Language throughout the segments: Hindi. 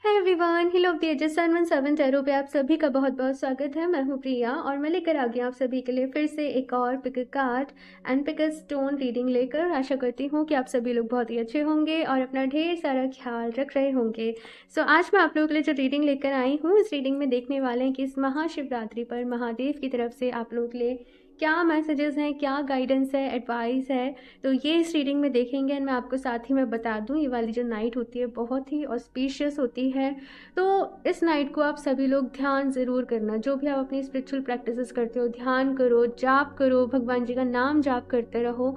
Hi everyone, hill of the ages sun 17 tarot पे आप सभी का बहुत बहुत स्वागत है। मैं हूं प्रिया और मैं लेकर आ गई आप सभी के लिए फिर से एक और pick a card and pick a stone reading लेकर। आशा करती हूं कि आप सभी लोग बहुत ही अच्छे होंगे और अपना ढेर सारा ख्याल रख रहे होंगे। आज मैं आप लोगों के लिए जो रीडिंग लेकर आई हूँ, इस रीडिंग में देखने वाले हैं कि इस महाशिवरात्रि पर महादेव की तरफ से आप लोगों के लिए क्या मैसेजेस हैं, क्या गाइडेंस है, एडवाइस है। तो ये इस रीडिंग में देखेंगे एंड मैं आपको साथ ही में बता दूं, ये वाली जो नाइट होती है बहुत ही ऑस्पिशियस होती है। तो इस नाइट को आप सभी लोग ध्यान ज़रूर करना। जो भी आप अपनी स्पिरिचुअल प्रैक्टिसेस करते हो, ध्यान करो, जाप करो, भगवान जी का नाम जाप करते रहो।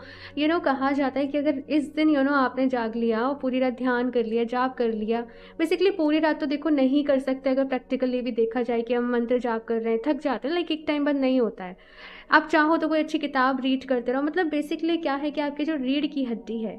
कहा जाता है कि अगर इस दिन आपने जाग लिया और पूरी रात ध्यान कर लिया, जाप कर लिया, बेसिकली पूरी रात तो देखो नहीं कर सकते। अगर प्रैक्टिकली भी देखा जाए कि हम मंत्र जाप कर रहे हैं, थक जाते हैं, लाइक एक टाइम बाद नहीं होता है। आप चाहो तो कोई अच्छी किताब रीड करते रहो। मतलब बेसिकली क्या है कि आपकी जो रीढ़ की हड्डी है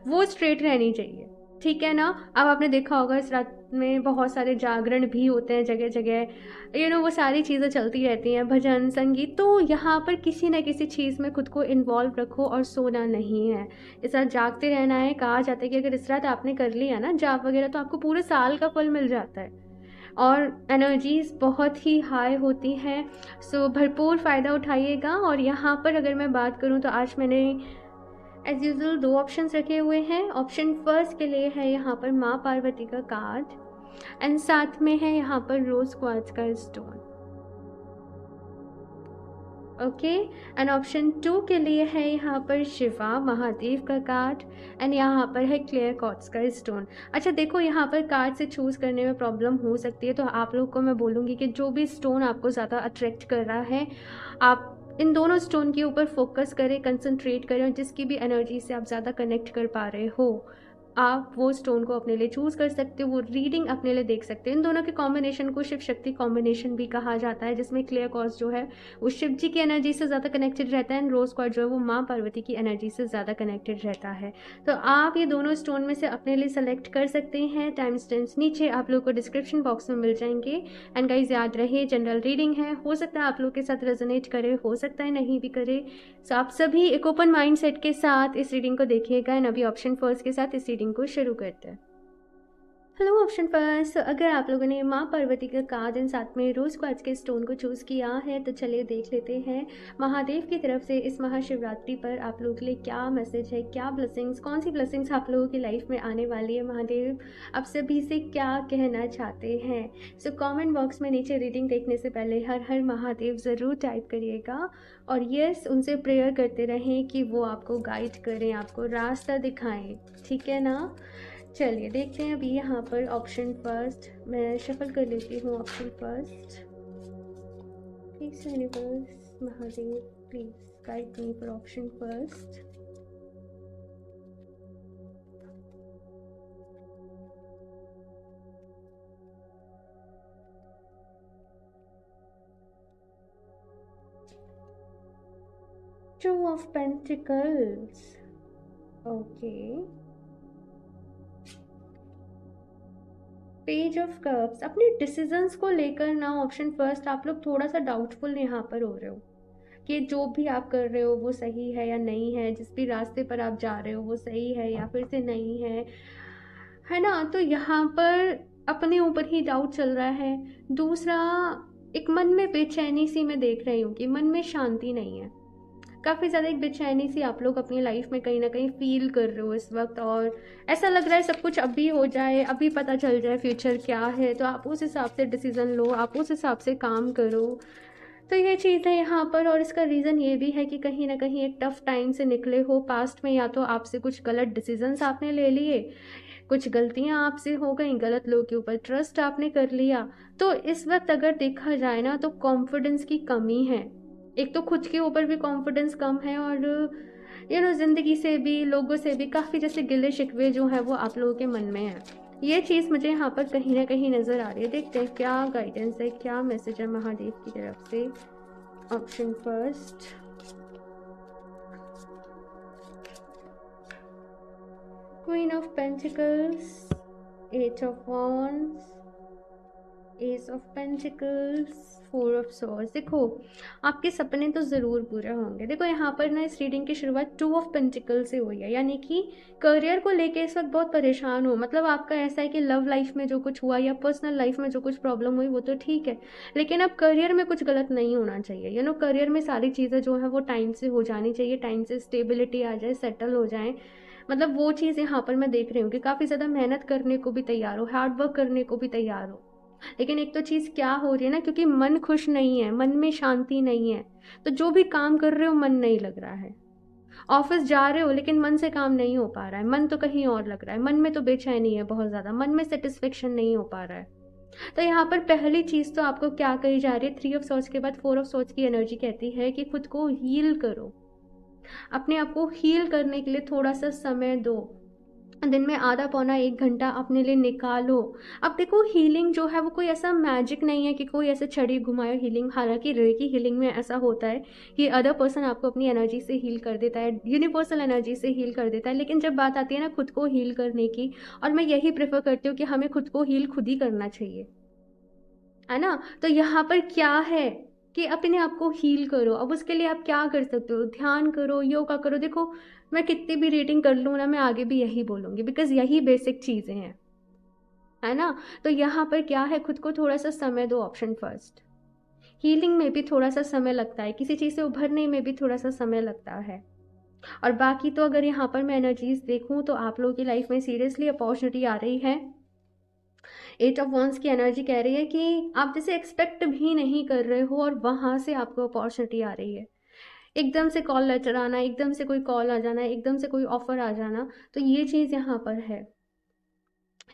वो स्ट्रेट रहनी चाहिए, ठीक है ना। अब आपने देखा होगा इस रात में बहुत सारे जागरण भी होते हैं जगह जगह, वो सारी चीज़ें चलती रहती हैं, भजन संगीत। तो यहाँ पर किसी न किसी चीज़ में खुद को इन्वॉल्व रखो और सोना नहीं है। इस रात जागते रहना है। कहा जाता है कि अगर इस रात आपने कर लिया ना जाप वगैरह, तो आपको पूरे साल का फल मिल जाता है और एनर्जीज बहुत ही हाई होती हैं। भरपूर फ़ायदा उठाइएगा। और यहाँ पर अगर मैं बात करूँ तो आज मैंने एज यूजल दो ऑप्शंस रखे हुए हैं। ऑप्शन फर्स्ट के लिए है यहाँ पर माँ पार्वती का कार्ड एंड साथ में है यहाँ पर रोज क्वार्ट्ज का स्टोन। ओके, एंड ऑप्शन 2 के लिए है यहाँ पर शिवा महादेव का कार्ड एंड यहाँ पर है क्लियर क्वार्ट्ज का स्टोन। अच्छा देखो, यहाँ पर कार्ड से चूज़ करने में प्रॉब्लम हो सकती है, तो आप लोग को मैं बोलूँगी कि जो भी स्टोन आपको ज़्यादा अट्रैक्ट कर रहा है, आप इन दोनों स्टोन के ऊपर फोकस करें, कंसंट्रेट करें और जिसकी भी एनर्जी से आप ज़्यादा कनेक्ट कर पा रहे हो, आप वो स्टोन को अपने लिए चूज़ कर सकते हो, वो रीडिंग अपने लिए देख सकते हो। इन दोनों के कॉम्बिनेशन को शिव शक्ति कॉम्बिनेशन भी कहा जाता है, जिसमें क्लियर क्वार्ट्ज जो है वो शिव जी की एनर्जी से ज़्यादा कनेक्टेड रहता है एंड रोज़ क्वार्ट्ज जो है वो माँ पार्वती की एनर्जी से ज़्यादा कनेक्टेड रहता है। तो आप ये दोनों स्टोन में से अपने लिए सेलेक्ट कर सकते हैं। टाइम स्टैम्प्स नीचे आप लोग को डिस्क्रिप्शन बॉक्स में मिल जाएंगे। एंड गाइज याद रहे, जनरल रीडिंग है, हो सकता है आप लोग के साथ रेजोनेट करे, हो सकता है नहीं भी करे। आप सभी एक ओपन माइंड सेट के साथ इस रीडिंग को देखिएगा एंड अभी ऑप्शन फर्स्ट के साथ इस रीडिंग को शुरू करते हैं। हेलो ऑप्शन फर्स्ट, अगर आप लोगों ने माँ पार्वती का कार्ड एंड साथ में रोज क्वार्ट्ज के स्टोन को चूज़ किया है तो चलिए देख लेते हैं महादेव की तरफ से इस महाशिवरात्रि पर आप लोगों के लिए क्या मैसेज है, क्या ब्लेसिंग्स, कौन सी ब्लेसिंग्स आप लोगों की लाइफ में आने वाली है। महादेव आप सभी से क्या कहना चाहते हैं। कमेंट बॉक्स में नीचे रीडिंग देखने से पहले हर हर महादेव ज़रूर टाइप करिएगा और यस उनसे प्रेयर करते रहें कि वो आपको गाइड करें, आपको रास्ता दिखाएं, ठीक है ना। चलिए देखते हैं अभी यहाँ पर ऑप्शन फर्स्ट। मैं शफल कर लेती हूँ option first. Please universe Mahadev please guide me for option first. Two of pentacles, okay. Page of cups, अपने डिसीजंस को लेकर ना ऑप्शन फर्स्ट आप लोग थोड़ा सा डाउटफुल यहाँ पर हो रहे हो कि जो भी आप कर रहे हो वो सही है या नहीं है, जिस भी रास्ते पर आप जा रहे हो वो सही है या फिर से नहीं है ना। तो यहाँ पर अपने ऊपर ही डाउट चल रहा है। दूसरा, एक मन में बेचैनी सी मैं देख रही हूँ कि मन में शांति नहीं है। काफ़ी ज़्यादा एक बेचैनी सी आप लोग अपनी लाइफ में कहीं ना कहीं फील कर रहे हो इस वक्त, और ऐसा लग रहा है सब कुछ अभी हो जाए, अभी पता चल जाए फ्यूचर क्या है, तो आप उस हिसाब से डिसीज़न लो, आप उस हिसाब से काम करो। तो ये चीज़ है यहाँ पर। और इसका रीज़न ये भी है कि कहीं ना कहीं एक टफ टाइम से निकले हो पास्ट में, या तो आपसे कुछ गलत डिसीजंस आपने ले लिए, कुछ गलतियाँ आपसे हो गई, गलत लोगों के ऊपर ट्रस्ट आपने कर लिया। तो इस वक्त अगर देखा जाए ना तो कॉन्फिडेंस की कमी है। एक तो खुद के ऊपर भी कॉन्फिडेंस कम है और ज़िंदगी से भी, लोगों से भी काफ़ी जैसे गिले शिकवे जो है वो आप लोगों के मन में है। ये चीज़ मुझे यहाँ पर कहीं ना कहीं नज़र आ रही है। देखते हैं क्या गाइडेंस है, क्या मैसेज है महादेव की तरफ से। Option first, queen of pentacles, eight of wands, ace of pentacles, four of swords. देखो आपके सपने तो ज़रूर पूरे होंगे। देखो यहाँ पर ना इस रीडिंग की शुरुआत टू ऑफ पेंटिकल से हुई है, यानी कि करियर को लेके इस वक्त बहुत परेशान हो। मतलब आपका ऐसा है कि लव लाइफ में जो कुछ हुआ या पर्सनल लाइफ में जो कुछ प्रॉब्लम हुई वो तो ठीक है, लेकिन अब करियर में कुछ गलत नहीं होना चाहिए। करियर में सारी चीज़ें जो है वो टाइम से हो जानी चाहिए, टाइम से स्टेबिलिटी आ जाए, सेटल हो जाए। मतलब वो चीज़ यहाँ पर मैं देख रही हूँ कि काफ़ी ज़्यादा मेहनत करने को भी तैयार हो, हार्ड वर्क करने को भी तैयार हो। लेकिन एक तो चीज़ क्या हो रही है ना, क्योंकि मन खुश नहीं है, मन में शांति नहीं है, तो जो भी काम कर रहे हो मन नहीं लग रहा है। ऑफिस जा रहे हो लेकिन मन से काम नहीं हो पा रहा है, मन तो कहीं और लग रहा है, मन में तो बेचैनी है बहुत ज़्यादा, मन में सेटिस्फेक्शन नहीं हो पा रहा है। तो यहाँ पर पहली चीज़ तो आपको क्या कही जा रही है, थ्री ऑफ सॉर्ड्स के बाद फोर ऑफ सॉर्ड्स की एनर्जी कहती है कि खुद को हील करो, अपने आप को हील करने के लिए थोड़ा सा समय दो, दिन में आधा पौना एक घंटा अपने लिए निकालो। अब देखो हीलिंग जो है वो कोई ऐसा मैजिक नहीं है कि कोई ऐसे छड़ी घुमाए हीलिंग। हालांकि रेकी हीलिंग में ऐसा होता है कि अदर पर्सन आपको अपनी एनर्जी से हील कर देता है, यूनिवर्सल एनर्जी से हील कर देता है, लेकिन जब बात आती है ना खुद को हील करने की, और मैं यही प्रेफर करती हूँ कि हमें खुद को हील खुद ही करना चाहिए, है ना। तो यहाँ पर क्या है कि अपने आप को हील करो। अब उसके लिए आप क्या कर सकते हो, ध्यान करो, योगा करो। देखो मैं कितनी भी रीडिंग कर लूँ ना, मैं आगे भी यही बोलूँगी, बिकॉज यही बेसिक चीज़ें हैं, है ना। तो यहाँ पर क्या है, खुद को थोड़ा सा समय दो, ऑप्शन फर्स्ट। हीलिंग में भी थोड़ा सा समय लगता है, किसी चीज़ से उभरने में भी थोड़ा सा समय लगता है। और बाकी तो अगर यहाँ पर मैं एनर्जीज देखूँ तो आप लोगों की लाइफ में सीरियसली अपॉर्चुनिटी आ रही है। एट ऑफ वंस की एनर्जी कह रही है कि आप जैसे एक्सपेक्ट भी नहीं कर रहे हो और वहाँ से आपको अपॉर्चुनिटी आ रही है। एकदम से कॉल लेटर आना, एकदम से कोई कॉल आ जाना, एकदम से कोई ऑफर आ जाना, तो ये चीज़ यहाँ पर है।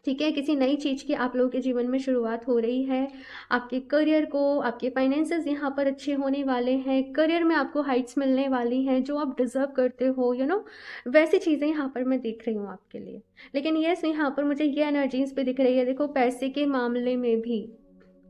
ठीक है, किसी नई चीज़ की आप लोगों के जीवन में शुरुआत हो रही है। आपके करियर को, आपके फाइनेंसेस यहाँ पर अच्छे होने वाले हैं, करियर में आपको हाइट्स मिलने वाली हैं जो आप डिजर्व करते हो, वैसी चीज़ें यहाँ पर मैं देख रही हूँ आपके लिए। लेकिन यस, यहाँ पर मुझे ये एनर्जीज भी दिख रही है। देखो पैसे के मामले में भी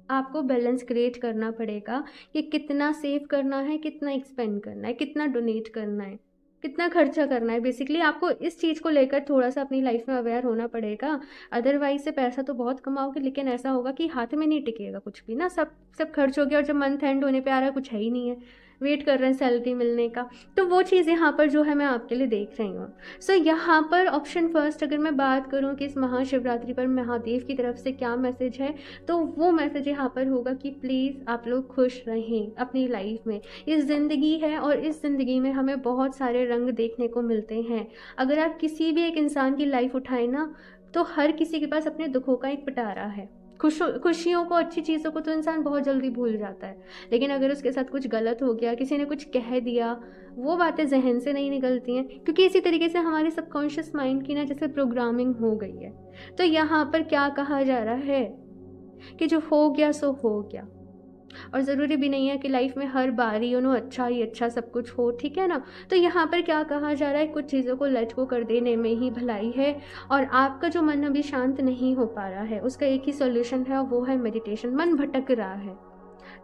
आपको बैलेंस क्रिएट करना पड़ेगा कि कितना सेव करना है, कितना एक्सपेंड करना है, कितना डोनेट करना है, कितना खर्चा करना है। बेसिकली आपको इस चीज़ को लेकर थोड़ा सा अपनी लाइफ में अवेयर होना पड़ेगा। अदरवाइज से पैसा तो बहुत कमाओगे लेकिन ऐसा होगा कि हाथ में नहीं टिकेगा कुछ भी ना, सब सब खर्च हो गया और जब मंथ एंड होने पे आ रहा है कुछ है ही नहीं है, वेट कर रहे हैं सैलरी मिलने का। तो वो चीज़ यहाँ पर जो है मैं आपके लिए देख रही हूँ। सो यहाँ पर ऑप्शन फर्स्ट अगर मैं बात करूँ कि इस महाशिवरात्रि पर महादेव की तरफ से क्या मैसेज है, तो वो मैसेज यहाँ पर होगा कि प्लीज़ आप लोग खुश रहें अपनी लाइफ में। ये ज़िंदगी है और इस ज़िंदगी में हमें बहुत सारे रंग देखने को मिलते हैं। अगर आप किसी भी एक इंसान की लाइफ उठाएं ना, तो हर किसी के पास अपने दुखों का एक पिटारा है। खुशियों को, अच्छी चीज़ों को तो इंसान बहुत जल्दी भूल जाता है, लेकिन अगर उसके साथ कुछ गलत हो गया, किसी ने कुछ कह दिया, वो बातें जहन से नहीं निकलती हैं, क्योंकि इसी तरीके से हमारे सबकॉन्शियस माइंड की ना जैसे प्रोग्रामिंग हो गई है। तो यहाँ पर क्या कहा जा रहा है कि जो हो गया सो हो गया, और ज़रूरी भी नहीं है कि लाइफ में हर बारी अच्छा ही अच्छा सब कुछ हो, ठीक है ना। तो यहाँ पर क्या कहा जा रहा है, कुछ चीज़ों को लेट गो कर देने में ही भलाई है। और आपका जो मन अभी शांत नहीं हो पा रहा है उसका एक ही सॉल्यूशन है, और वो है मेडिटेशन। मन भटक रहा है,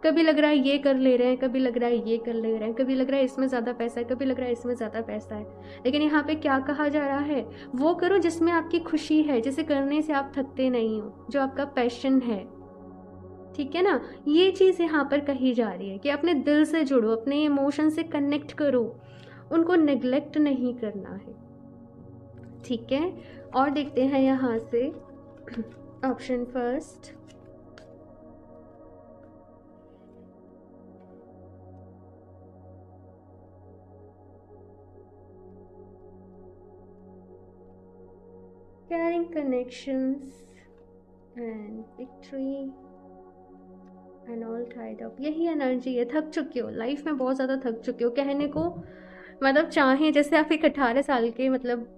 कभी लग रहा है ये कर ले रहे हैं, कभी लग रहा है ये कर ले रहे हैं, कभी लग रहा है इसमें ज़्यादा पैसा है, कभी लग रहा है इसमें ज़्यादा पैसा है। लेकिन यहाँ पे क्या कहा जा रहा है, वो करो जिसमें आपकी खुशी है, जिसे करने से आप थकते नहीं हो, जो आपका पैशन है, ठीक है ना। ये चीज़ यहाँ पर कही जा रही है कि अपने दिल से जुड़ो, अपने इमोशन से कनेक्ट करो, उनको नेग्लेक्ट नहीं करना है, ठीक है। और देखते हैं यहाँ से option first, carrying connections and victory and all tied up. यही एनर्जी है, थक चुके हो लाइफ में, बहुत ज़्यादा थक चुके हो कहने को। मतलब चाहे जैसे आप एक 18 साल के मतलब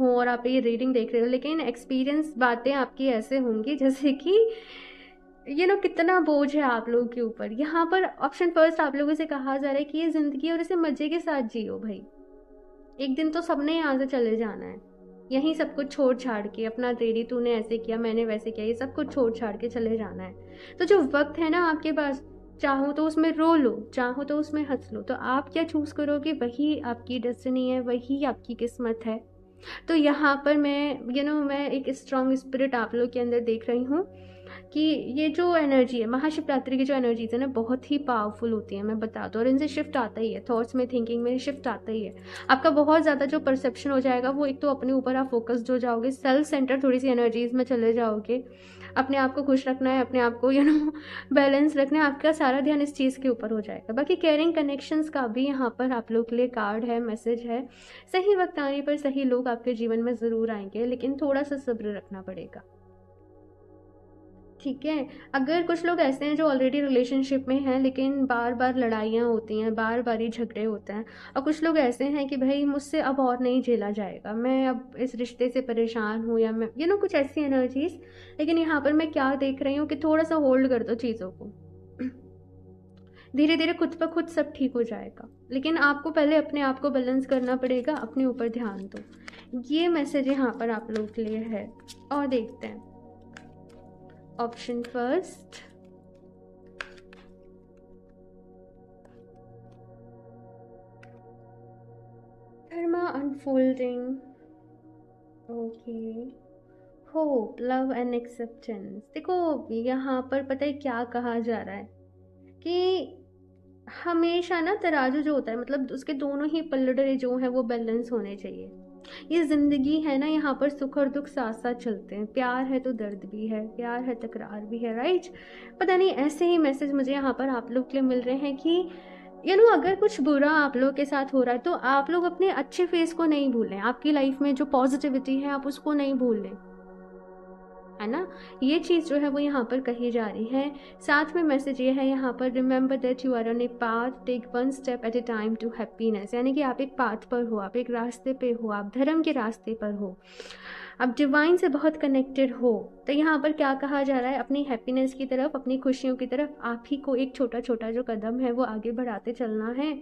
हो और आप ये रीडिंग देख रहे हो, लेकिन एक्सपीरियंस बातें आपकी ऐसे होंगी जैसे कि कितना बोझ है आप लोगों के ऊपर। यहाँ पर ऑप्शन फर्स्ट आप लोगों से कहा जा रहा है कि ये ज़िंदगी और इसे मज़े के साथ जियो भाई। एक दिन तो सबने यहाँ से चले जाना है, यहीं सब कुछ छोड़ छाड़ के, अपना तेरी तूने ऐसे किया मैंने वैसे किया, ये सब कुछ छोड़ छाड़ के चले जाना है। तो जो वक्त है ना आपके पास, चाहो तो उसमें रो लो, चाहो तो उसमें हंस लो, तो आप क्या चूज़ करोगे, वही आपकी डेस्टिनी है, वही आपकी किस्मत है। तो यहाँ पर मैं मैं एक स्ट्रॉन्ग स्पिरिट आप लोग के अंदर देख रही हूँ कि ये जो एनर्जी है, महाशिवरात्रि की जो एनर्जीज है ना, बहुत ही पावरफुल होती है, मैं बता दूँ। और इनसे शिफ्ट आता ही है, थॉट्स में, थिंकिंग में शिफ्ट आता ही है। आपका बहुत ज़्यादा जो परसेप्शन हो जाएगा वो, एक तो अपने ऊपर आप फोकस्ड हो जाओगे, सेल्फ सेंटर थोड़ी सी एनर्जीज में चले जाओगे। अपने आप को खुश रखना है, अपने आप को बैलेंस रखना है, आपका सारा ध्यान इस चीज़ के ऊपर हो जाएगा। बाकी केयरिंग कनेक्शंस का भी यहाँ पर आप लोग के लिए कार्ड है, मैसेज है। सही वक्त आने पर सही लोग आपके जीवन में ज़रूर आएंगे, लेकिन थोड़ा सा सब्र रखना पड़ेगा, ठीक है। अगर कुछ लोग ऐसे हैं जो ऑलरेडी रिलेशनशिप में हैं, लेकिन बार बार लड़ाइयाँ होती हैं, बार बार ही झगड़े होते हैं, और कुछ लोग ऐसे हैं कि भाई मुझसे अब और नहीं झेला जाएगा, मैं अब इस रिश्ते से परेशान हूँ, या मैं कुछ ऐसी एनर्जीज। लेकिन यहाँ पर मैं क्या देख रही हूँ कि थोड़ा सा होल्ड कर दो चीज़ों को, धीरे धीरे खुद ब खुद सब ठीक हो जाएगा। लेकिन आपको पहले अपने आप को बैलेंस करना पड़ेगा, अपने ऊपर ध्यान दो। ये मैसेज यहाँ पर आप लोग के लिए है। और देखते हैं option first, Dharma unfolding, okay, hope, love and acceptance. देखो यहाँ पर पता है क्या कहा जा रहा है कि हमेशा ना तराजू जो होता है, मतलब उसके दोनों ही पल्लड़े जो हैं वो बैलेंस होने चाहिए। ये ज़िंदगी है ना, यहाँ पर सुख और दुख साथ साथ चलते हैं, प्यार है तो दर्द भी है, प्यार है तकरार भी है, राइट। पता नहीं ऐसे ही मैसेज मुझे यहाँ पर आप लोग के लिए मिल रहे हैं कि अगर कुछ बुरा आप लोग के साथ हो रहा है तो आप लोग अपने अच्छे फेस को नहीं भूलें, आपकी लाइफ में जो पॉजिटिविटी है आप उसको नहीं भूलें, है ना। ये चीज़ जो है वो यहाँ पर कही जा रही है। साथ में मैसेज ये है यहाँ पर, remember that you are on a path, take one step at a time to happiness. यानी कि आप एक पाथ पर हो, आप एक रास्ते पे हो, आप धर्म के रास्ते पर हो, आप डिवाइन से बहुत कनेक्टेड हो। तो यहाँ पर क्या कहा जा रहा है, अपनी हैप्पीनेस की तरफ, अपनी खुशियों की तरफ आप ही को एक छोटा छोटा जो कदम है वो आगे बढ़ाते चलना है।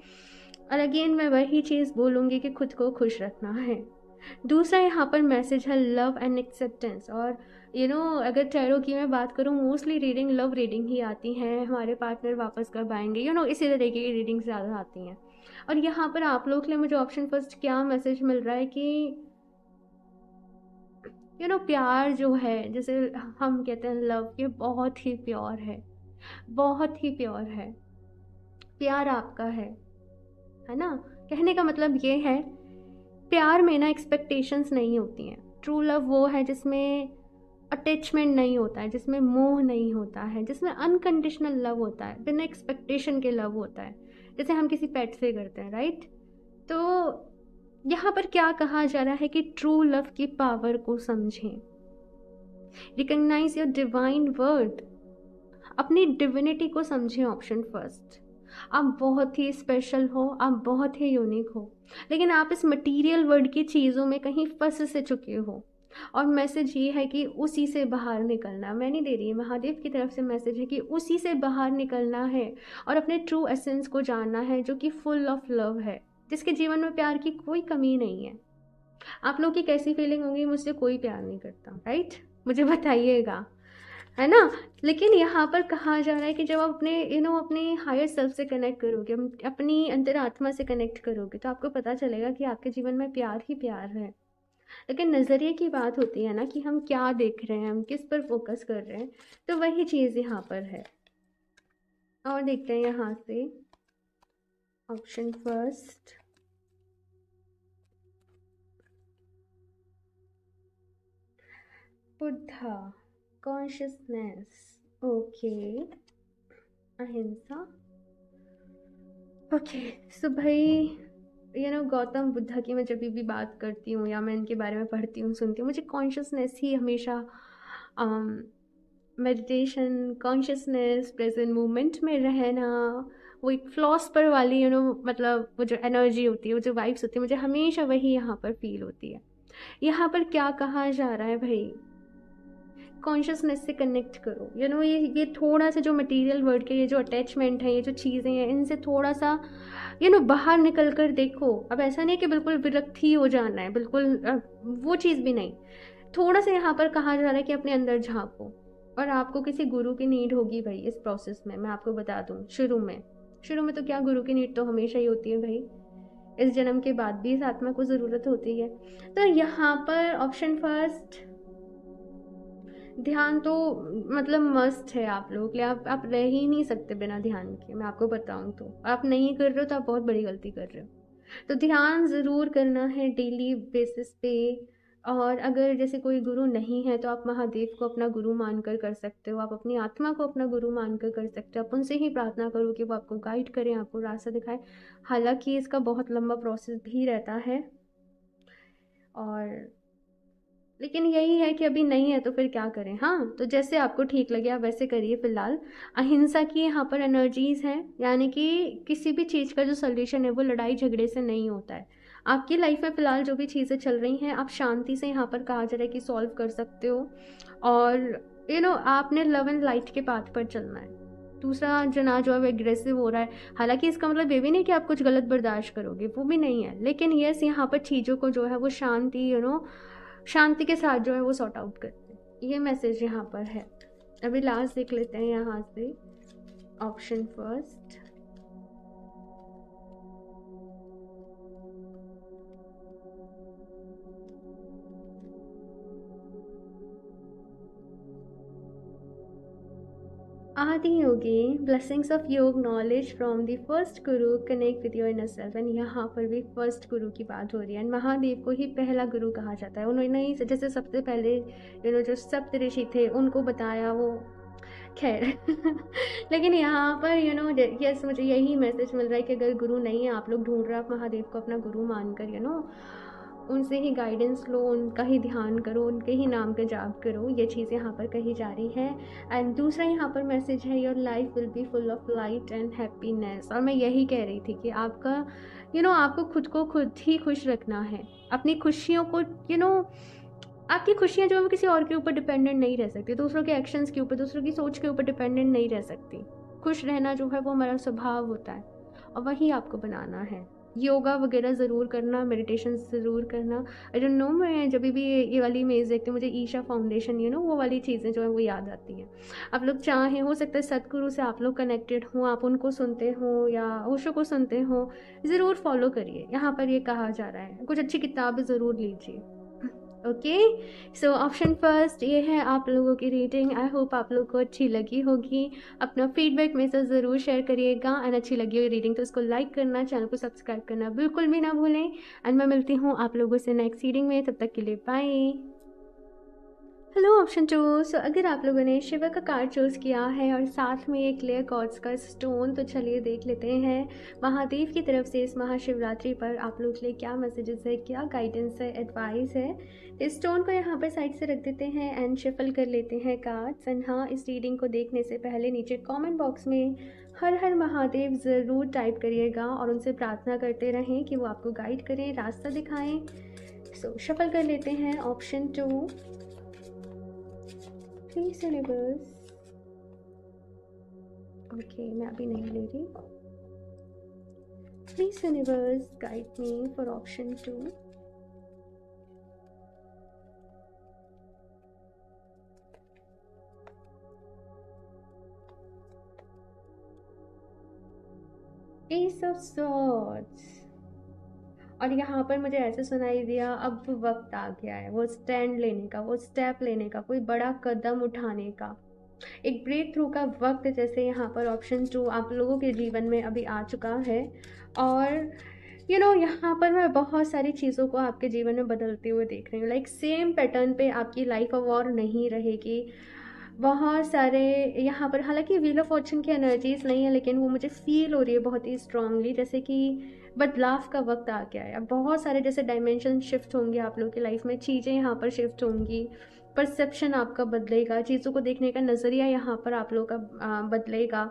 और अगेन मैं वही चीज़ बोलूँगी कि खुद को खुश रखना है। दूसरा यहाँ पर मैसेज है लव एंड एक्सेप्टेंस। और अगर टैरो की मैं बात करूँ, मोस्टली रीडिंग लव रीडिंग ही आती हैं, हमारे पार्टनर वापस कब आएंगे, इसी तरीके की रीडिंग ज़्यादा आती हैं। और यहाँ पर आप लोग के लिए मुझे ऑप्शन फर्स्ट क्या मैसेज मिल रहा है कि प्यार जो है, जैसे हम कहते हैं लव, ये बहुत ही प्योर है, बहुत ही प्योर है, प्यार आपका है ना। कहने का मतलब ये है, प्यार में ना एक्सपेक्टेशंस नहीं होती हैं। ट्रू लव वो है जिसमें अटैचमेंट नहीं होता है, जिसमें मोह नहीं होता है, जिसमें अनकंडीशनल लव होता है, बिना एक्सपेक्टेशन के लव होता है, जैसे हम किसी पेट से करते हैं, राइट। तो यहाँ पर क्या कहा जा रहा है कि ट्रू लव की पावर को समझें, रिकॉग्नाइज योर डिवाइन वर्ड, अपनी डिविनिटी को समझें। ऑप्शन फर्स्ट, आप बहुत ही स्पेशल हो, आप बहुत ही यूनिक हो, लेकिन आप इस मटेरियल वर्ल्ड की चीज़ों में कहीं फंस से चुके हो। और मैसेज ये है कि उसी से बाहर निकलना, मैं नहीं दे रही, महादेव की तरफ से मैसेज है कि उसी से बाहर निकलना है और अपने ट्रू एसेंस को जानना है, जो कि फुल ऑफ लव है, जिसके जीवन में प्यार की कोई कमी नहीं है। आप लोग की कैसी फीलिंग होगी, मुझसे कोई प्यार नहीं करता, राइट, मुझे बताइएगा, है ना। लेकिन यहाँ पर कहा जा रहा है कि जब आप अपने अपने हायर सेल्फ से कनेक्ट करोगे, अपनी अंतरात्मा से कनेक्ट करोगे, तो आपको पता चलेगा कि आपके जीवन में प्यार ही प्यार है। लेकिन नज़रिए की बात होती है ना, कि हम क्या देख रहे हैं, हम किस पर फोकस कर रहे हैं, तो वही चीज़ यहाँ पर है। और देखते हैं यहाँ से option first, Buddha, consciousness, okay, अहिंसा, ओके। सो भाई गौतम बुद्धा की मैं जब भी बात करती हूँ या मैं इनके बारे में पढ़ती हूँ, सुनती हूँ, मुझे कॉन्शियसनेस ही हमेशा, मेडिटेशन, कॉन्शियसनेस, प्रेजेंट मोमेंट में रहना, वो एक फिलॉसफर वाली मतलब वो जो एनर्जी होती है, वो जो वाइब्स होती है, मुझे हमेशा वही यहाँ पर फील होती है। यहाँ पर क्या कहा जा रहा है भाई, कॉन्शियसनेस से कनेक्ट करो। ये थोड़ा सा जो मटेरियल वर्ल्ड के ये जो अटैचमेंट है, ये जो चीज़ें हैं, इनसे थोड़ा सा बाहर निकल कर देखो। अब ऐसा नहीं कि बिल्कुल विरक्त ही हो जाना है, बिल्कुल वो चीज़ भी नहीं। थोड़ा सा यहाँ पर कहा जा रहा है कि अपने अंदर झांको। और आपको किसी गुरु की नीड होगी भाई इस प्रोसेस में, मैं आपको बता दूँ। शुरू में तो क्या, गुरु की नीड तो हमेशा ही होती है भाई, इस जन्म के बाद भी इस आत्मा को ज़रूरत होती है। तो यहाँ पर ऑप्शन फर्स्ट, ध्यान तो मतलब मस्ट है आप लोगों के लिए, आप रह ही नहीं सकते बिना ध्यान के। मैं आपको बताऊं तो आप नहीं कर रहे हो तो आप बहुत बड़ी गलती कर रहे हो। तो ध्यान ज़रूर करना है डेली बेसिस पे। और अगर जैसे कोई गुरु नहीं है तो आप महादेव को अपना गुरु मानकर कर सकते हो, आप अपनी आत्मा को अपना गुरु मानकर कर सकते हो। आप उनसे ही प्रार्थना करो कि वो आपको गाइड करें, आपको रास्ता दिखाएं। हालांकि इसका बहुत लंबा प्रोसेस भी रहता है, और लेकिन यही है कि अभी नहीं है तो फिर क्या करें। हाँ, तो जैसे आपको ठीक लगे आप वैसे करिए फ़िलहाल। अहिंसा की यहाँ पर एनर्जीज़ हैं, यानी कि किसी भी चीज़ का जो सॉल्यूशन है वो लड़ाई झगड़े से नहीं होता है। आपकी लाइफ में फ़िलहाल जो भी चीज़ें चल रही हैं आप शांति से यहाँ पर कहा जा रहा है कि सॉल्व कर सकते हो। और आपने लव एंड लाइट के पाथ पर चलना है। दूसरा जना जो है वो एग्रेसिव हो रहा है, हालांकि इसका मतलब ये भी नहीं कि आप कुछ गलत बर्दाश्त करोगे, वो भी नहीं है। लेकिन यस, यहाँ पर चीज़ों को जो है वो शांति शांति के साथ जो है वो सॉर्ट आउट करते हैं, ये मैसेज यहाँ पर है। अभी लास्ट देख लेते हैं यहाँ से ऑप्शन फर्स्ट। आदि योगी, ब्लेसिंग्स ऑफ योग knowledge from the first Guru, connect with your inner self. And यहाँ पर भी फर्स्ट गुरु की बात हो रही है। एंड महादेव को ही पहला गुरु कहा जाता है। उन्होंने ही जैसे सबसे पहले जो सप्त ऋषि थे उनको बताया वो, खैर लेकिन यहाँ पर यस, मुझे यही मैसेज मिल रहा है कि अगर गुरु नहीं है, आप लोग ढूंढ रहे हो, आप महादेव को अपना गुरु मानकर उनसे ही गाइडेंस लो, उनका ही ध्यान करो, उनके ही नाम का जाप करो। ये चीज़ यहाँ पर कही जा रही है। एंड दूसरा यहाँ पर मैसेज है, your life will be full of light and happiness. और मैं यही कह रही थी कि आपका आपको खुद को खुद ही खुश रखना है। अपनी खुशियों को आपकी खुशियाँ जो है वो किसी और के ऊपर डिपेंडेंट नहीं रह सकती, दूसरों के एक्शंस के ऊपर, दूसरों की सोच के ऊपर डिपेंडेंट नहीं रह सकती। खुश रहना जो है वो हमारा स्वभाव होता है, और वही आपको बनाना है। योगा वगैरह ज़रूर करना, मेडिटेशन ज़रूर करना। आई डोंट नो, मैं जब भी ये वाली इमेज देखती हूँ मुझे ईशा फाउंडेशन वो वाली चीज़ें जो है वो याद आती हैं। आप लोग चाहें, हो सकता है सतगुरु से आप लोग कनेक्टेड हों, आप उनको सुनते हो या ओशो को सुनते हो, ज़रूर फॉलो करिए। यहाँ पर ये कहा जा रहा है, कुछ अच्छी किताबें ज़रूर लीजिए। ओके, सो ऑप्शन फर्स्ट ये है आप लोगों की रीडिंग। आई होप आप लोगों को अच्छी लगी होगी। अपना फीडबैक मेरे साथ ज़रूर शेयर करिएगा। एंड अच्छी लगी हुई रीडिंग तो उसको लाइक करना, चैनल को सब्सक्राइब करना बिल्कुल भी ना भूलें। एंड मैं मिलती हूँ आप लोगों से नेक्स्ट रीडिंग में, तब तक के लिए बाय। Hello option 2। सो अगर आप लोगों ने शिवा का कार्ड चूज़ किया है और साथ में एक क्लियर क्वार्ट्ज का स्टोन, तो चलिए देख लेते हैं महादेव की तरफ से इस महाशिवरात्रि पर आप लोग के लिए क्या मैसेजेस है, क्या गाइडेंस है, एडवाइस है। इस स्टोन को यहाँ पर साइड से रख देते हैं एंड शफल कर लेते हैं कार्ड्स। एंड हाँ, इस रीडिंग को देखने से पहले नीचे कॉमेंट बॉक्स में हर हर महादेव ज़रूर टाइप करिएगा और उनसे प्रार्थना करते रहें कि वो आपको गाइड करें, रास्ता दिखाएं। सो शफल कर लेते हैं ऑप्शन 2। प्लीज यूनिवर्स, ओके मैं अभी नहीं ले रही। Please universe guide me for option 2। S of swords, और यहाँ पर मुझे ऐसे सुनाई दिया अब वक्त आ गया है वो स्टैंड लेने का, वो स्टेप लेने का, कोई बड़ा कदम उठाने का, एक ब्रेक थ्रू का वक्त जैसे यहाँ पर ऑप्शन 2 आप लोगों के जीवन में अभी आ चुका है। और यहाँ पर मैं बहुत सारी चीज़ों को आपके जीवन में बदलते हुए देख रही हूँ। लाइक सेम पैटर्न पे आपकी लाइफ अब और नहीं रहेगी। बहुत सारे यहाँ पर, हालांकि व्हील ऑफ फॉर्चून की एनर्जीज नहीं है, लेकिन वो मुझे फील हो रही है बहुत ही स्ट्रांगली, जैसे कि बदलाव का वक्त आ गया है। अब बहुत सारे जैसे डायमेंशन शिफ्ट होंगे आप लोगों की लाइफ में, चीज़ें यहाँ पर शिफ्ट होंगी, परसेप्शन आपका बदलेगा, चीज़ों को देखने का नज़रिया यहाँ पर आप लोगों का बदलेगा।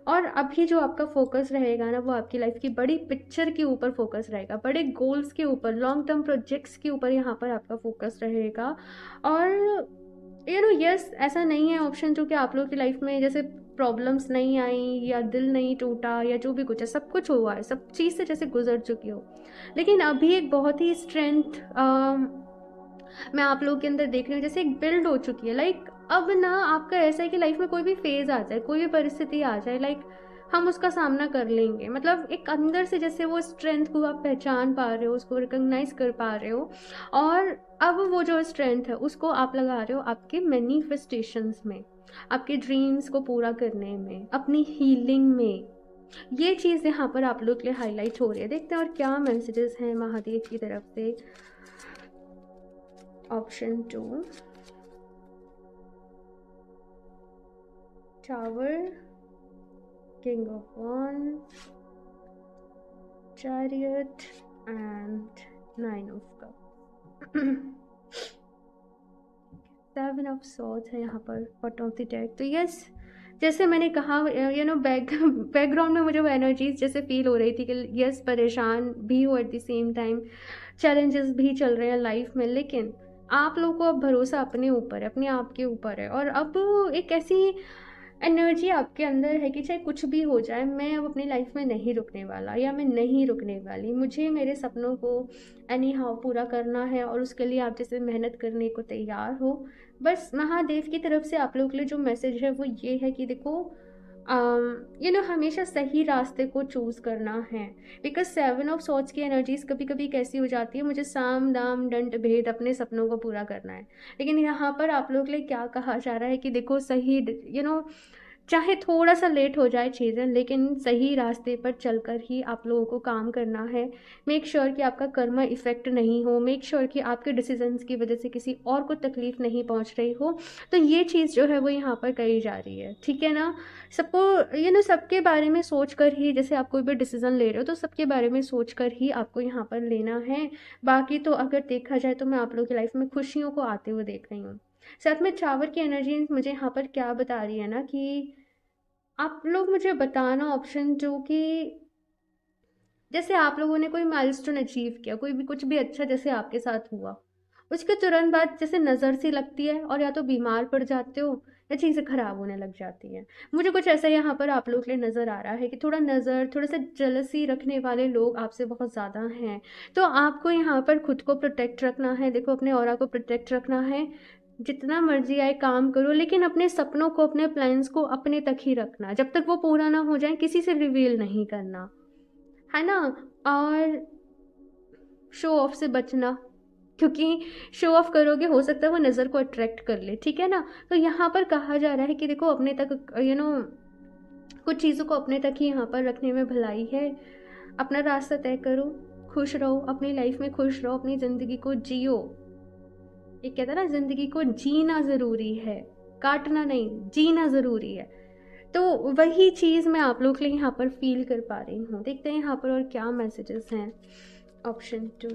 और अभी जो आपका फोकस रहेगा ना, वो आपकी लाइफ की बड़ी पिक्चर के ऊपर फोकस रहेगा, बड़े गोल्स के ऊपर, लॉन्ग टर्म प्रोजेक्ट्स के ऊपर यहाँ पर आपका फोकस रहेगा। और यस, ऐसा नहीं है ऑप्शन जो कि आप लोगों की लाइफ में जैसे प्रॉब्लम्स नहीं आई या दिल नहीं टूटा या जो भी कुछ है, सब कुछ हुआ है, सब चीज़ से जैसे गुजर चुकी हो, लेकिन अभी एक बहुत ही स्ट्रेंथ मैं आप लोगों के अंदर देख रही हूँ, जैसे एक बिल्ड हो चुकी है। लाइक अब ना आपका ऐसा है कि लाइफ में कोई भी फेज़ आ जाए, कोई भी परिस्थिति आ जाए, लाइक हम उसका सामना कर लेंगे। मतलब एक अंदर से जैसे वो स्ट्रेंथ को आप पहचान पा रहे हो, उसको रिकॉग्नाइज कर पा रहे हो, और अब वो जो स्ट्रेंथ है उसको आप लगा रहे हो आपके मैनिफेस्टेशंस में, आपके ड्रीम्स को पूरा करने में, अपनी हीलिंग में। ये चीज़ यहाँ पर आप लोग के लिए हाईलाइट हो रही है। देखते हैं और क्या मैसेजेस हैं महादेव की तरफ से। Option 2 tower, king of wands, chariot and 9 of cups। 7 of swords है यहाँ पर bottom of the deck। तो यस, जैसे मैंने कहा बैकग्राउंड में मुझे वो एनर्जीज जैसे फील हो रही थी कि यस, परेशान भी हो, at the same time challenges भी चल रहे हैं लाइफ में, लेकिन आप लोगों को अब भरोसा अपने ऊपर है, अपने आप के ऊपर है। और अब एक ऐसी एनर्जी आपके अंदर है कि चाहे कुछ भी हो जाए, मैं अब अपनी लाइफ में नहीं रुकने वाला या मैं नहीं रुकने वाली। मुझे मेरे सपनों को एनी हाउ पूरा करना है और उसके लिए आप जैसे मेहनत करने को तैयार हो। बस महादेव की तरफ से आप लोगों के लिए जो मैसेज है वो ये है कि देखो हमेशा सही रास्ते को चूज़ करना है। बिकॉज 7 ऑफ सॉर्ड्स की एनर्जीज कभी कभी कैसी हो जाती है, मुझे साम दाम दंड भेद अपने सपनों को पूरा करना है। लेकिन यहाँ पर आप लोग के लिए क्या कहा जा रहा है कि देखो सही चाहे थोड़ा सा लेट हो जाए चीज़ें, लेकिन सही रास्ते पर चलकर ही आप लोगों को काम करना है। मेक श्योर कि आपका कर्मा इफेक्ट नहीं हो, मेक श्योर कि आपके डिसीजंस की वजह से किसी और को तकलीफ नहीं पहुंच रही हो। तो ये चीज़ जो है वो यहाँ पर कही जा रही है, ठीक है ना। सबको सबके बारे में सोच कर ही, जैसे आप कोई भी डिसीजन ले रहे हो तो सबके बारे में सोच कर ही आपको यहाँ पर लेना है। बाकी तो अगर देखा जाए तो मैं आप लोगों की लाइफ में खुशियों को आते हुए देख रही हूँ। साथ में टावर की एनर्जी मुझे यहाँ पर क्या बता रही है ना कि आप लोग मुझे बताना ऑप्शन 2 कि जैसे आप लोगों ने कोई माइलस्टोन अचीव किया, कोई भी कुछ भी अच्छा जैसे आपके साथ हुआ, उसके तुरंत बाद जैसे नज़र सी लगती है और या तो बीमार पड़ जाते हो या चीज़ें ख़राब होने लग जाती हैं। मुझे कुछ ऐसा यहाँ पर आप लोगों के लिए नज़र आ रहा है कि थोड़ा सा जलसी रखने वाले लोग आपसे बहुत ज़्यादा हैं। तो आपको यहाँ पर खुद को प्रोटेक्ट रखना है। देखो, अपने ऑरा को प्रोटेक्ट रखना है। जितना मर्जी आए काम करो, लेकिन अपने सपनों को, अपने प्लान्स को अपने तक ही रखना। जब तक वो पूरा ना हो जाए किसी से रिवील नहीं करना, है ना। और शो ऑफ से बचना, क्योंकि शो ऑफ करोगे हो सकता है वो नज़र को अट्रैक्ट कर ले, ठीक है ना। तो यहाँ पर कहा जा रहा है कि देखो अपने तक कुछ चीज़ों को अपने तक ही यहाँ पर रखने में भलाई है। अपना रास्ता तय करो, खुश रहो, अपनी लाइफ में खुश रहो, अपनी ज़िंदगी को जियो। एक कहता है ना, ज़िंदगी को जीना ज़रूरी है, काटना नहीं, जीना ज़रूरी है। तो वही चीज़ मैं आप लोग के लिए यहाँ पर फील कर पा रही हूँ। देखते हैं यहाँ पर और क्या मैसेजेस हैं ऑप्शन 2,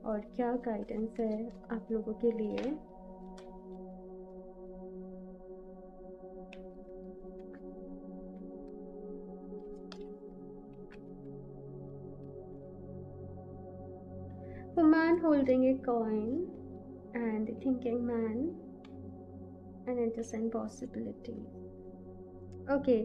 और क्या गाइडेंस है आप लोगों के लिए। Woman holding a coin and the thinking man and innocent possibility। Okay,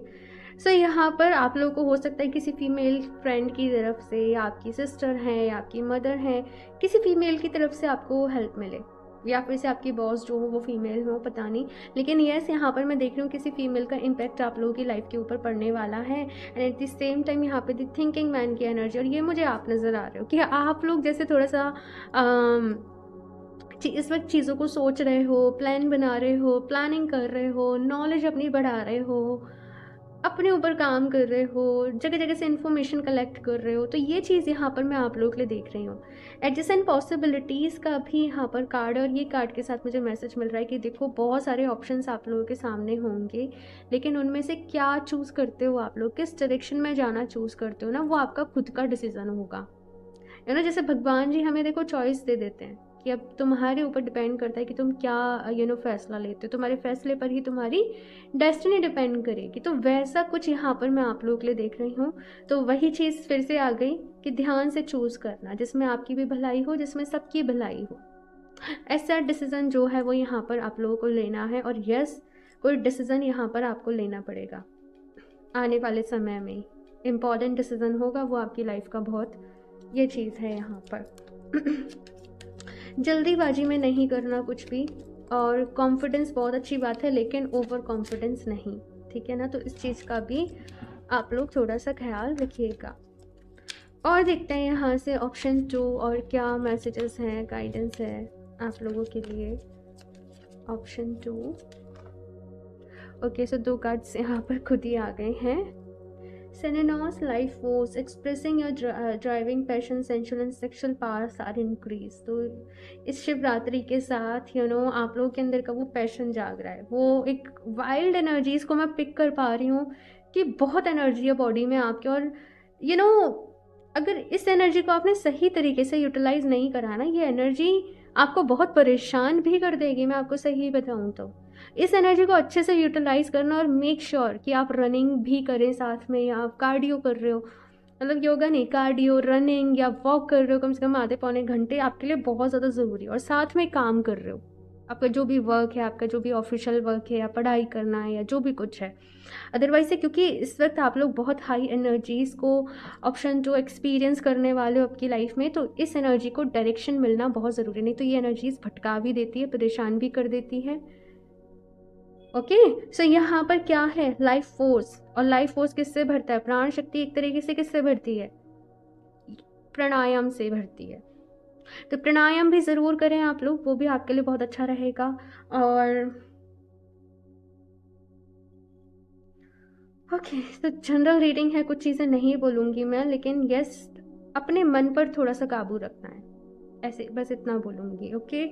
so यहाँ पर आप लोगों को हो सकता है किसी फीमेल फ्रेंड की तरफ से, या आपकी सिस्टर हैं या आपकी मदर हैं, किसी फीमेल की तरफ से आपको हेल्प मिले, या फिर से आपकी बॉस जो हो वो फीमेल हो, पता नहीं। लेकिन यस, यहाँ पर मैं देख रही हूँ किसी फीमेल का इम्पैक्ट आप लोगों की लाइफ के ऊपर पड़ने वाला है। And at the same time यहाँ पे द थिंकिंग मैन की एनर्जी, और ये मुझे आप नज़र आ रहे हो कि आप लोग जैसे थोड़ा सा इस वक्त चीज़ों को सोच रहे हो, प्लान बना रहे हो, प्लानिंग कर रहे हो, नॉलेज अपनी बढ़ा रहे हो, अपने ऊपर काम कर रहे हो, जगह जगह से इन्फॉर्मेशन कलेक्ट कर रहे हो। तो ये चीज़ यहाँ पर मैं आप लोगों के लिए देख रही हूँ। एडजेसेंट पॉसिबिलिटीज़ का भी यहाँ पर कार्ड, और ये कार्ड के साथ मुझे मैसेज मिल रहा है कि देखो बहुत सारे ऑप्शंस आप लोगों के सामने होंगे, लेकिन उनमें से क्या चूज़ करते हो आप लोग, किस डायरेक्शन में जाना चूज़ करते हो ना, वो आपका खुद का डिसीज़न होगा। जैसे भगवान जी हमें देखो चॉइस दे देते हैं कि अब तुम्हारे ऊपर डिपेंड करता है कि तुम क्या फैसला लेते हो। तुम्हारे फैसले पर ही तुम्हारी डेस्टिनी डिपेंड करेगी। तो वैसा कुछ यहाँ पर मैं आप लोगों के लिए देख रही हूँ। तो वही चीज़ फिर से आ गई कि ध्यान से चूज़ करना, जिसमें आपकी भी भलाई हो, जिसमें सबकी भलाई हो। ऐसा डिसीज़न जो है वो यहाँ पर आप लोगों को लेना है। और यस, कोई डिसीज़न यहाँ पर आपको लेना पड़ेगा आने वाले समय में। इम्पॉर्टेंट डिसीज़न होगा वो आपकी लाइफ का बहुत, ये चीज़ है यहाँ पर। जल्दीबाजी में नहीं करना कुछ भी, और कॉन्फिडेंस बहुत अच्छी बात है, लेकिन ओवर कॉन्फिडेंस नहीं, ठीक है ना। तो इस चीज़ का भी आप लोग थोड़ा सा ख्याल रखिएगा। और देखते हैं यहाँ से ऑप्शन 2 और क्या मैसेजेस हैं, गाइडेंस है आप लोगों के लिए। ऑप्शन 2, ओके, सो 2 कार्ड्स यहाँ पर खुद ही आ गए हैं। Senenor's life force, expressing your driving passion, sensual and sexual powers are increased। तो इस शिवरात्रि के साथ आप लोगों के अंदर का वो पैशन जाग रहा है, वो एक वाइल्ड एनर्जीज को मैं पिक कर पा रही हूँ कि बहुत एनर्जी है बॉडी में आपके। और अगर इस एनर्जी को आपने सही तरीके से यूटिलाइज नहीं करा ना, ये एनर्जी आपको बहुत परेशान भी कर देगी, मैं आपको सही बताऊँ तो। इस एनर्जी को अच्छे से यूटिलाइज करना और मेक श्योर कि आप रनिंग भी करें साथ में, या आप कार्डियो कर रहे हो, मतलब योगा नहीं, कार्डियो, रनिंग या वॉक कर रहे हो कम से कम आधे पौने घंटे, आपके लिए बहुत ज़्यादा ज़रूरी है। और साथ में काम कर रहे हो, आपका जो भी वर्क है, आपका जो भी ऑफिशियल वर्क है, या पढ़ाई करना है, या जो भी कुछ है अदरवाइज से, क्योंकि इस वक्त आप लोग बहुत हाई एनर्जीज़ को ऑप्शन 2 एक्सपीरियंस करने वाले हो आपकी लाइफ में। तो इस एनर्जी को डायरेक्शन मिलना बहुत ज़रूरी, नहीं तो ये एनर्जीज़ भटका भी देती है, परेशान भी कर देती है। ओके, सो यहाँ पर क्या है, लाइफ फोर्स। और लाइफ फोर्स किससे भरता है, प्राण शक्ति एक तरीके से किससे भरती है, प्राणायाम से भरती है। तो प्राणायाम भी ज़रूर करें आप लोग, वो भी आपके लिए बहुत अच्छा रहेगा। और ओके, तो जनरल रीडिंग है, कुछ चीज़ें नहीं बोलूँगी मैं, लेकिन यस, अपने मन पर थोड़ा सा काबू रखना है, ऐसे बस इतना बोलूँगी। ओके,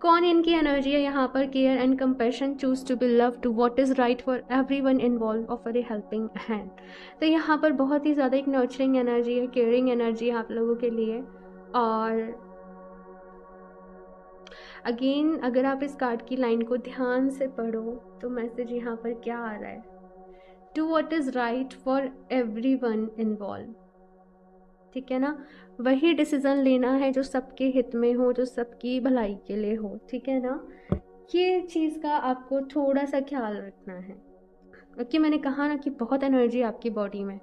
कौन इनकी एनर्जी है यहाँ पर, care and compassion, choose to be love, to what is right for everyone involve, offer a helping hand. तो यहाँ पर बहुत ही ज़्यादा एक नर्चरिंग एनर्जी है, केयरिंग एनर्जी है आप लोगों के लिए। और अगेन अगर आप इस कार्ड की लाइन को ध्यान से पढ़ो तो मैसेज यहाँ पर क्या आ रहा है, do what is right for everyone involve. ठीक है ना, वही डिसीज़न लेना है जो सबके हित में हो, जो सबकी भलाई के लिए हो। ठीक है ना, ये चीज़ का आपको थोड़ा सा ख्याल रखना है, क्योंकि मैंने कहा ना कि बहुत एनर्जी आपकी बॉडी में,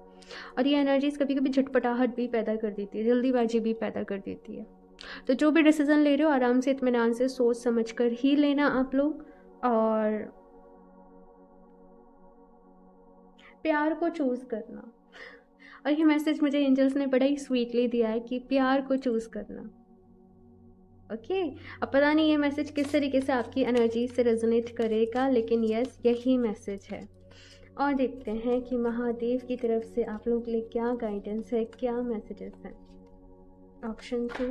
और ये एनर्जीज कभी कभी झटपटाहट भी पैदा कर देती है, जल्दीबाजी भी पैदा कर देती है। तो जो भी डिसीज़न ले रहे हो आराम से, इत्मीनान से, सोच समझ कर ही लेना आप लोग। और प्यार को चूज़ करना, और ये मैसेज मुझे एंजल्स ने बड़ा ही स्वीटली दिया है कि प्यार को चूज़ करना। ओके, अब पता नहीं ये मैसेज किस तरीके से आपकी एनर्जी से रेजोनेट करेगा, लेकिन यस, यही मैसेज है। और देखते हैं कि महादेव की तरफ से आप लोगों के लिए क्या गाइडेंस है, क्या मैसेजेस हैं। ऑप्शन 2,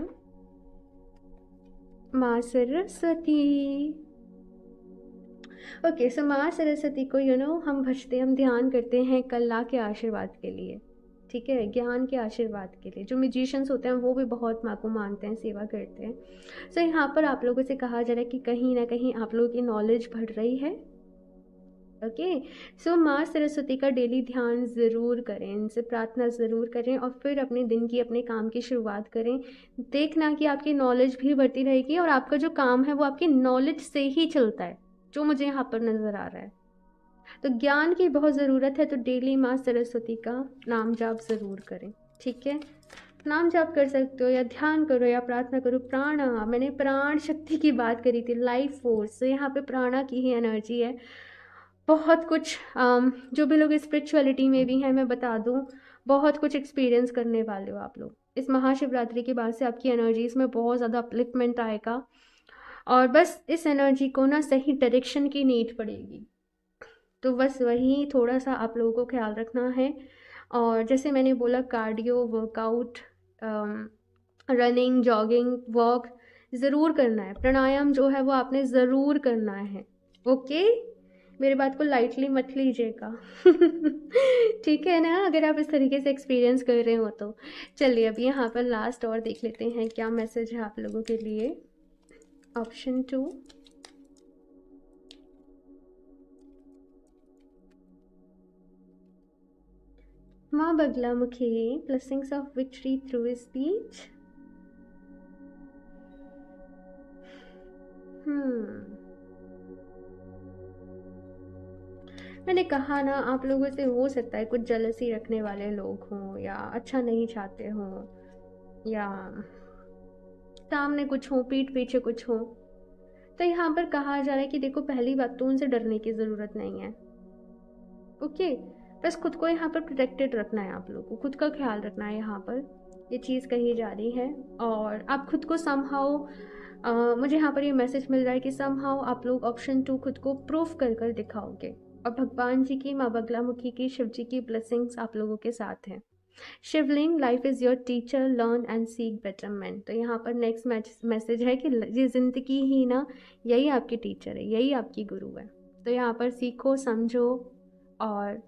माँ सरस्वती। ओके, सो माँ सरस्वती को हम भजते, हम ध्यान करते हैं कला के आशीर्वाद के लिए। ठीक है, ज्ञान के आशीर्वाद के लिए। जो म्यूजिशियंस होते हैं वो भी बहुत माँ को मानते हैं, सेवा करते हैं। सो यहाँ पर आप लोगों से कहा जा रहा है कि कहीं ना कहीं आप लोगों की नॉलेज बढ़ रही है। ओके, सो माँ सरस्वती का डेली ध्यान ज़रूर करें, इनसे प्रार्थना ज़रूर करें, और फिर अपने दिन की, अपने काम की शुरुआत करें। देखना कि आपकी नॉलेज भी बढ़ती रहेगी, और आपका जो काम है वो आपकी नॉलेज से ही चलता है, जो मुझे यहाँ पर नज़र आ रहा है। तो ज्ञान की बहुत ज़रूरत है, तो डेली माँ सरस्वती का नाम जाप ज़रूर करें। ठीक है, नाम जाप कर सकते हो, या ध्यान करो, या प्रार्थना करो। प्राणा, मैंने प्राण शक्ति की बात करी थी, लाइफ फोर्स, तो यहाँ पे प्राणा की ही एनर्जी है। बहुत कुछ जो भी लोग स्पिरिचुअलिटी में भी हैं, मैं बता दूँ, बहुत कुछ एक्सपीरियंस करने वाले हो आप लोग। इस महाशिवरात्रि के बाद से आपकी एनर्जीज़ में बहुत ज़्यादा अपलिफ्टमेंट आएगा, और बस इस एनर्जी को ना सही डायरेक्शन की नीड पड़ेगी। तो बस वही थोड़ा सा आप लोगों को ख्याल रखना है। और जैसे मैंने बोला, cardio, workout, running, jogging, walk ज़रूर करना है। प्राणायाम जो है वो आपने ज़रूर करना है। ओके, मेरी बात को लाइटली मत लीजिएगा। ठीक है ना, अगर आप इस तरीके से एक्सपीरियंस कर रहे हो तो। चलिए अभी यहाँ पर लास्ट और देख लेते हैं क्या मैसेज है आप लोगों के लिए। ऑप्शन 2, माँ Baglamukhi, blessings of victory through speech. मैंने कहा ना, आप लोगों से हो सकता है कुछ जलसी रखने वाले लोग हों, या अच्छा नहीं चाहते हों, या सामने कुछ हो, पीठ पीछे कुछ हो। तो यहाँ पर कहा जा रहा है कि देखो, पहली बात तो उनसे डरने की ज़रूरत नहीं है। ओके, बस खुद को यहाँ पर प्रोटेक्टेड रखना है, आप लोगों को खुद का ख्याल रखना है, यहाँ पर ये चीज़ कही जा रही है। और आप खुद को समहाउ मुझे यहाँ पर ये मैसेज मिल रहा है कि समहाउ आप लोग ऑप्शन 2 खुद को प्रूफ कर कर दिखाओगे, और भगवान जी की, माँ बगलामुखी की, शिव जी की ब्लेसिंग्स आप लोगों के साथ हैं। Shivling, life is your teacher, learn and seek betterment. तो यहाँ पर नेक्स्ट मैसेज है कि ये ज़िंदगी ही ना, यही आपकी टीचर है, यही आपकी गुरु है। तो यहाँ पर सीखो, समझो और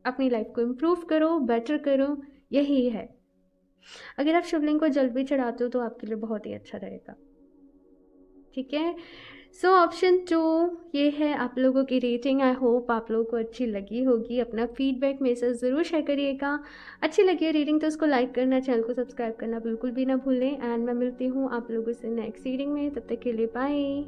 अपनी लाइफ को इम्प्रूव करो, बेटर करो, यही है। अगर आप शिवलिंग को जल भी चढ़ाते हो तो आपके लिए बहुत ही अच्छा रहेगा। ठीक है, सो ऑप्शन 2 ये है आप लोगों की रेटिंग। आई होप आप लोगों को अच्छी लगी होगी। अपना फीडबैक मेरे साथ ज़रूर शेयर करिएगा। अच्छी लगी है रीडिंग तो उसको लाइक करना, चैनल को सब्सक्राइब करना बिल्कुल भी ना भूलें। एंड मैं मिलती हूँ आप लोगों से नेक्स्ट रीडिंग में, तब तक के लिए बाय।